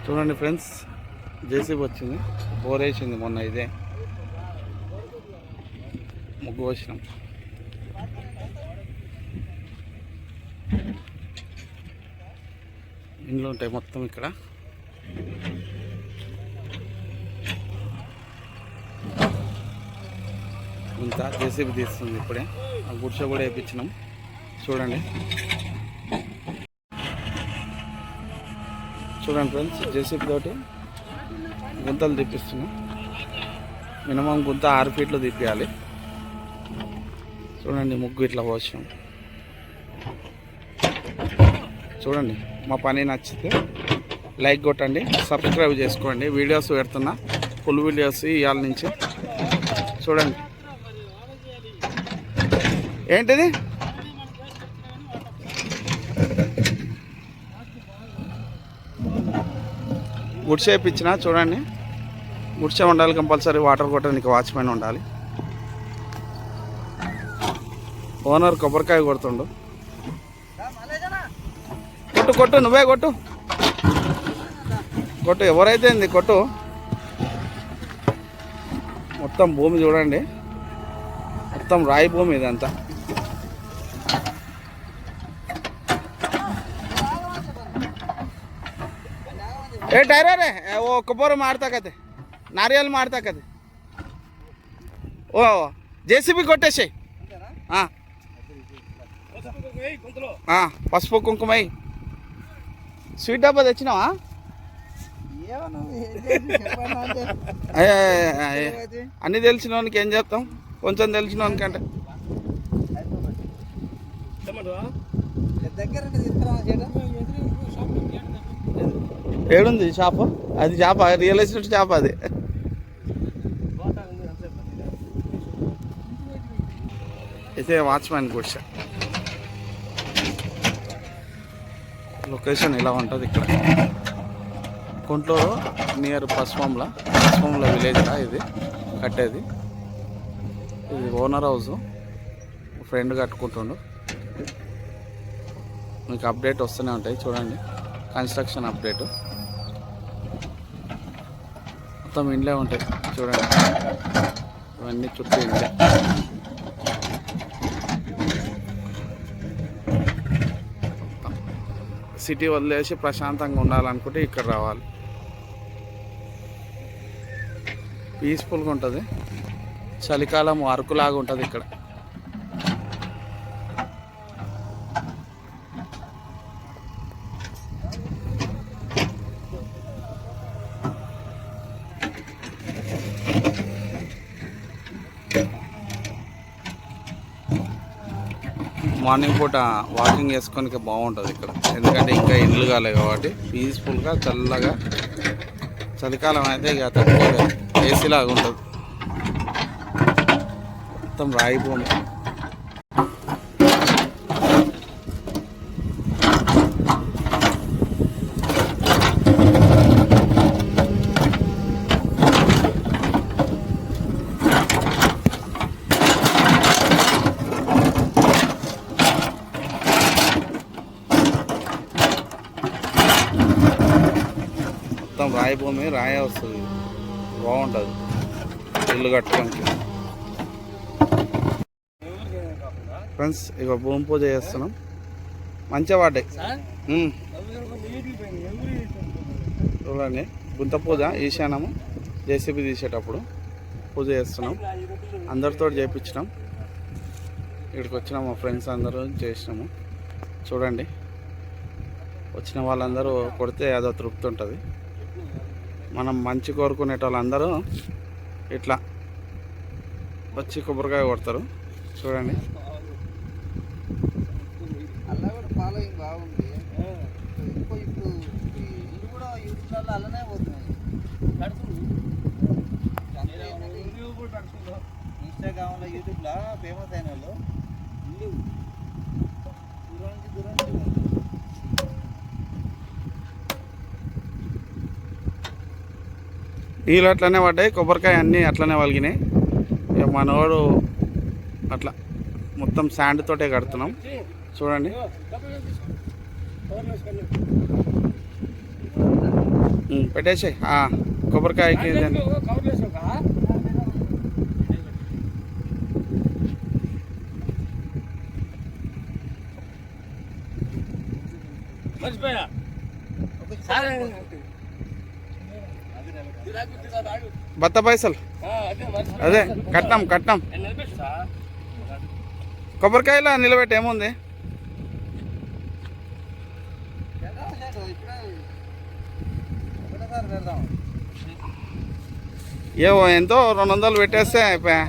చూడండి friends, JCB వచ్చింది, bore వేసింది. మొన్న ఇదే ముగ్గు వచ్చినాం. ఇండ్లు ఉంటాయి మొత్తం ఇక్కడ. ఇంత జేసీబీ తీస్తుంది ఇప్పుడే. ఆ గుడిసె కూడా వేయించినాం. చూడండి చూడండి ఫ్రెండ్స్, జేసీబీ తోటి గుంతలు తీపిస్తున్నాం. మినిమం గుంత 6 ఫీట్లు తీపియాలి. చూడండి ముగ్గు ఇట్లా పోసాం. చూడండి, మా పని నచ్చితే లైక్ కొట్టండి, సబ్స్క్రైబ్ చేసుకోండి. వీడియోస్ పెడుతున్నా, ఫుల్ వీడియోస్ ఇవాళ నుంచి. చూడండి ఏంటిది, గుడిసె వేయించిన. చూడండి, గుడిసె ఉండాలి కంపల్సరీ. వాటర్ కొట్టడానికి వాచ్మెన్ ఉండాలి. ఓనర్ కొబ్బరికాయ కొడుతుండు. కొట్టు కొట్టు, నువ్వే కొట్టు కొట్టు, ఎవరైతే కొట్టు. మొత్తం భూమి చూడండి, మొత్తం రాయి భూమి ఇదంతా. ఏ టైరే ఓ కొబ్బరి మారుతా కదే, నారియాలు మారుతా కదే. ఓ జేసీబీ కొట్టేసాయి. పసుపు కుంకుమై. స్వీట్ డబ్బా తెచ్చినావా? అన్నీ తెలిసిన వానికి ఏం చెప్తాం, కొంచెం తెలిసిన వానికంటే. ఏడుంది షాపు? అది చేప, రియల్ ఎస్టేట్ చేప అది. అయితే వాచ్మ్యాన్ గుడిసె లొకేషన్ ఇలా ఉంటుంది ఇక్కడ కుంట్లూరు, నియర్ పసుపంల విలేజ్లా ఇది కట్టేది. ఇది ఓనర్ హౌస్, ఫ్రెండ్ కట్టుకుంటుండు. మీకు అప్డేట్ వస్తూనే ఉంటాయి. చూడండి, కన్స్ట్రక్షన్ అప్డేట్ మొత్తం ఇండ్లే ఉంటాయి. చూడండి, ఇవన్నీ చుట్టూ ఇండ్లే. సిటీ వదిలేసి ప్రశాంతంగా ఉండాలనుకుంటే ఇక్కడ రావాలి. పీస్ఫుల్గా ఉంటుంది. చలికాలం అరకులాగా ఉంటుంది ఇక్కడ. మార్నింగ్ పూట వాకింగ్ చేసుకోనికి బాగుంటుంది ఇక్కడ, ఎందుకంటే ఇంకా ఇండ్లు కాలే కాబట్టి పీస్ఫుల్గా చల్లగా. చలికాలం అయితే ఇక తక్కువ ఏసీలాగా ఉంటుంది. మొత్తం రాయి భూమి. మొత్తం రాయి భూమి, రాయే వస్తుంది. బాగుంటుంది ఇల్లు కట్టుకోనికి. ఫ్రెండ్స్, ఇక భూమి పూజ చేస్తున్నాం. మంచిగా పడ్డాయి. చూడండి, గుంత పూజ ఈశానము జేసీబీ తీసేటప్పుడు పూజ చేస్తున్నాం. అందరితో చేయించినాం. ఇక్కడికి వచ్చినాం, మా ఫ్రెండ్స్ అందరూ చేసినాము. చూడండి, వచ్చిన వాళ్ళందరూ కొడితే అదో తృప్తి ఉంటుంది. మనం మంచి కోరుకునే వాళ్ళందరూ ఇట్లా వచ్చి కొబ్బరికాయ కొడతారు. చూడండి, ఇన్స్టాగ్రామ్లో యూట్యూబ్లో ఫేమస్ అయిన వాళ్ళు నీళ్ళు అట్లనే పడ్డాయి, కొబ్బరికాయ అన్నీ అట్లనే వలిగినాయి. ఇక మనవాడు అట్లా మొత్తం శాండ్ తోటే కడుతున్నాం. చూడండి, పెట్టేసి కొబ్బరికాయకి దాన్ని. బత్త పైసలు అదే కట్నం కొబ్బరికాయలో నిలబెట్టి ఏముంది. ఏవో ఎంతో 200 పెట్టేస్తే అయిపోయా.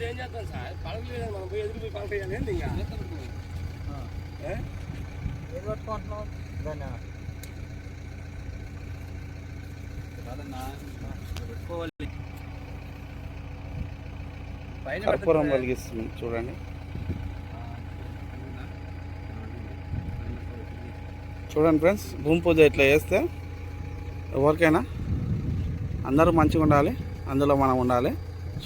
ఏం చేస్తాం సార్ పడగలేదు మనం పోయి ఎదురు పోయి పంపేయాలి ఏంది ఇంకా ఏం పట్టుకుంటున్నావు కర్పూరం వెలిగిస్తుంది చూడండి. చూడండి ఫ్రెండ్స్, భూమి పూజ ఇట్లా చేస్తే ఎవరికైనా అందరూ మంచిగా ఉండాలి, అందులో మనం ఉండాలి.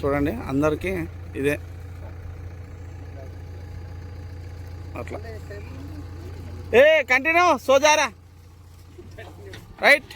చూడండి అందరికీ ఇదే అట్లా. కంటిన్యూ సోజారా రైట్.